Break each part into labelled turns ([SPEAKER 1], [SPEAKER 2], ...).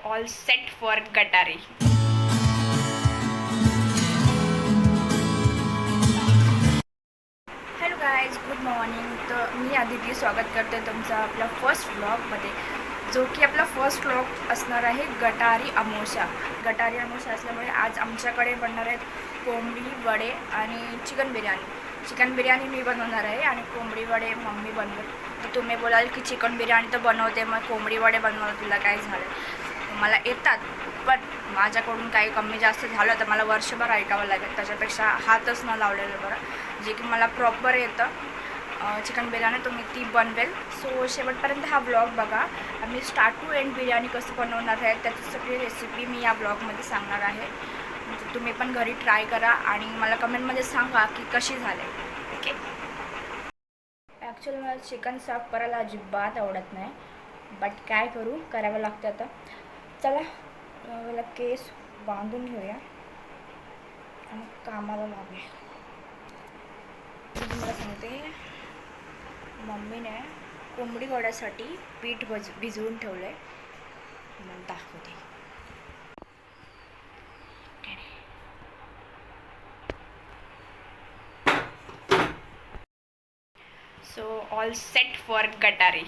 [SPEAKER 1] all set for गटारी. Hello guys, good morning. तर मी आदिती स्वागत करते तुमचं आपल्या फर्स्ट व्लॉगमध्ये, जो की आपला फर्स्ट व्लॉग असणार आहे गटारी अमावस्या. गटारी अमावस्या असल्यामुळे आज आमच्याकडे बनणार आहेत कोंबडी वडे आणि चिकन बिर्याणी. चिकन बिर्याणी मी बनवणार आहे आणि कोंबडी वडे मम्मी बनवेल. तर तुम्ही बोलाल की चिकन बिर्याणी तर बनवते, मग कोंबडी वडे बनवलं तुला काय झालं. मला येतात, पण माझ्याकडून काही कमी जास्त झालं तर मला वर्षभर ऐकावं लागेल. त्याच्यापेक्षा हातच न लावलेलं बरं. जे की मला प्रॉपर येतं चिकन बिर्याणी, तुम्ही ती बनवेल. सो शेवटपर्यंत हा ब्लॉग बघा. आम्ही स्टार्ट टू एंड बिर्याणी कसं बनवणार आहे त्याची सगळी रेसिपी मी या ब्लॉगमध्ये सांगणार आहे. तुम्ही पण घरी ट्राय करा आणि मला कमेंटमध्ये सांगा की कशी झाली. ओके. ॲक्च्युली मला चिकन साफ करायला अजिबात आवडत नाही, बट काय करू, करावं लागतं आता. चला मला केस बांधून घेऊया आणि कामाला लागूया. तुम्हाला सांगते, मम्मीने कोंबडी वड्यासाठी पीठ भिजवून ठेवलं आहे. म्हणून दाखवते. सो ऑल सेट फॉर गटारी.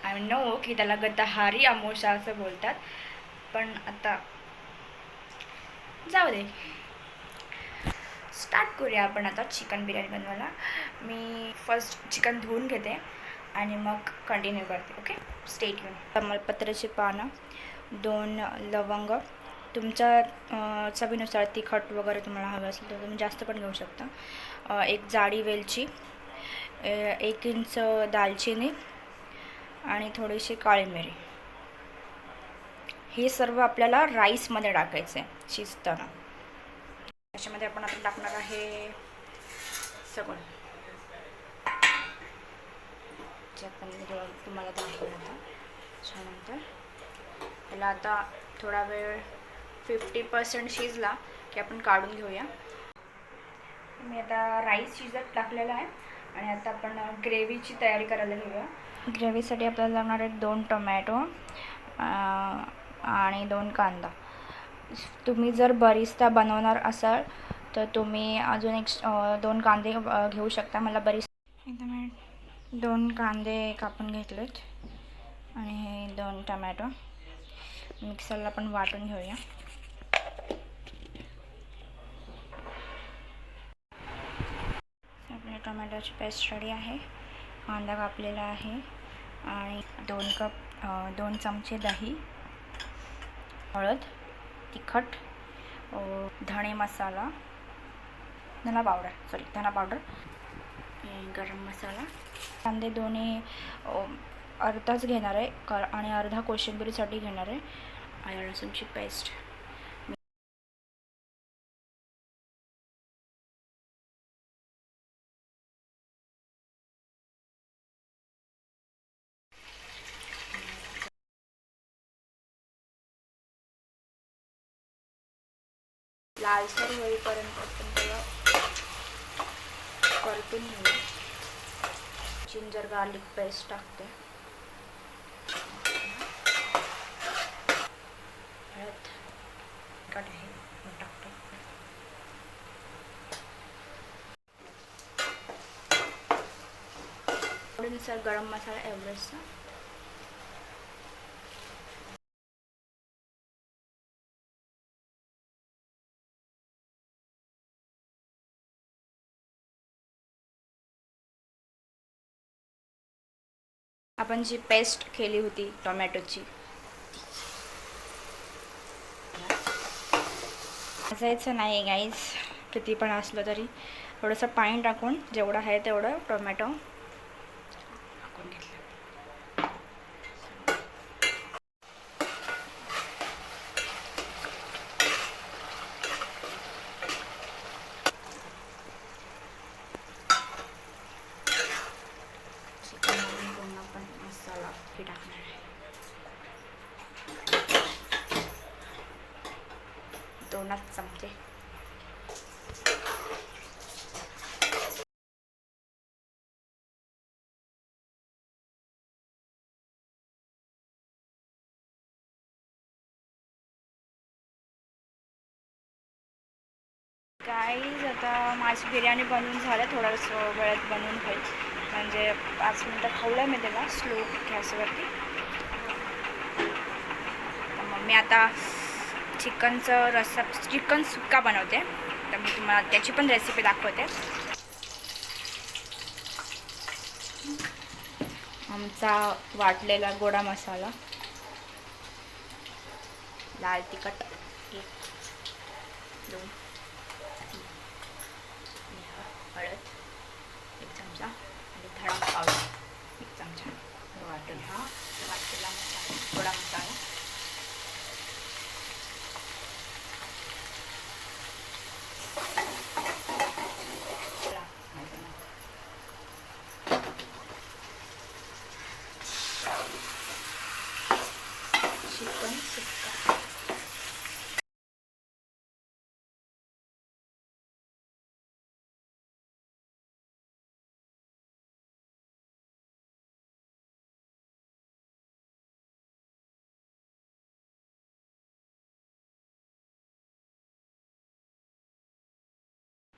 [SPEAKER 1] आय नो की त्याला गटारी अमावस्या असं बोलतात, पण आता जाऊ दे. स्टार्ट करूया आपण आता चिकन बिर्याणी बनवायला. मी फर्स्ट चिकन धुवून घेते आणि मग कंटिन्यू करते. Okay, stay tune. तमालपत्राची पानं, 2 लवंग, तुमच्या चवीनुसार तिखट वगैरे तुम्हाला हवं असेल तर तुम्ही जास्त पण घेऊ शकता. 1 जाडी वेलची, 1 इंच दालचिनी आणि थोडीशी काळी मिरी. हे सर्व आपल्याला राईसमध्ये टाकायचं आहे शिजताना. त्याच्यामध्ये आपण आता टाकणार आहे सगळं जे आपण तुम्हाला दाखवलं होतं. त्याच्यानंतर त्याला आता थोडा वेळ 50% शिजला की आपण काढून घेऊया. मी आता राईस शिजत टाकलेला आहे आणि आता आपण ग्रेव्हीची तयारी करायला घेऊया. ग्रेव्हीसाठी आपल्याला लागणार आहेत 2 टोमॅटो आणि 2 कांदा. तुम्ही जर बरिस्ता बनवणार असाल तर तुम्ही अजून 2 कांदे घेऊ शकता. मला एकदम 2 कांदे कापून घेतलेत आणि हे 2 टोमॅटो मिक्सरला पण वाटून घेऊया. आपल्या टोमॅटोची पेस्ट रेडी आहे. कांदा कापलेला आहे आणि 2 चमचे दही, हळद, तिखट, धणे मसाला, धना पावडर, गरम मसाला. कांदे दोन्ही अर्धाच घेणार आहे आणि अर्धा कोशिंबीरीसाठी घेणार आहे. आलं लसूणची पेस्ट, लालसर होईपर्यंत आपण त्याला परतून घेऊ. जिंजर गार्लिक पेस्ट टाकते. हळद कट आहे टाकते. आवडीनुसार गरम मसाला एव्हरेस्टचा. आपण जी पेस्ट केली होती टोमॅटोची, भाजायचं नाही गाईज. किती पण असलं तरी थोडंसं पाणी टाकून जेवढं आहे तेवढं टोमॅटो टाकून घेतलं. चिकन आपण मसाला हे टाकणार आहे. 2 चमचे गाईज आता माझी बिर्याणी बनवून झालं, थोडंसं वेळात बनवून होईल, म्हणजे 5 मिनटं खावलं मी त्याला स्लो गॅसवरती. तर मग मी आता चिकन सुक्का बनवते, तर मी तुम्हाला त्याची पण रेसिपी दाखवते. आमचा वाटलेला गोडा मसाला, लाल तिखट 1 2 हळद 1 चमचा आणि धडा पावडर 1 चमचा वाटून हा वाटलेला मसाला गोडा मसाला. चिकन सुक्का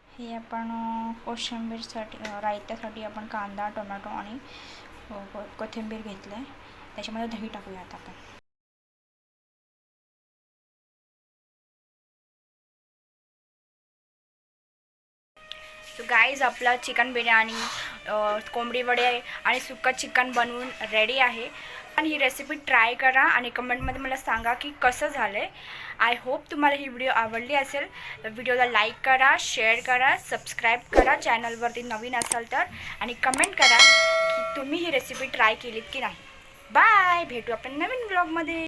[SPEAKER 1] हे आपण कोशिंबीरसाठी रायत्यासाठी आपण कांदा टोमॅटो आणि कोथिंबीर घेतलं आहे. त्याच्यामध्ये दही टाकूया आता आपण. सो गाईज आपला चिकन बिर्याणी, कोंबडी वडे आणि सुक्का चिकन बनवून रेडी आहे. आणि ही रेसिपी ट्राय करा आणि कमेंटमध्ये मला सांगा की कसं झालं आहे. आय होप तुम्हाला ही व्हिडिओ आवडली असेल. व्हिडिओला लाईक करा, शेअर करा, सबस्क्राईब करा चॅनलवरती नवीन असाल तर, आणि कमेंट करा की तुम्ही ही रेसिपी ट्राय केलीत की नाही. बाय, भेटू आपण नवीन ब्लॉगमध्ये.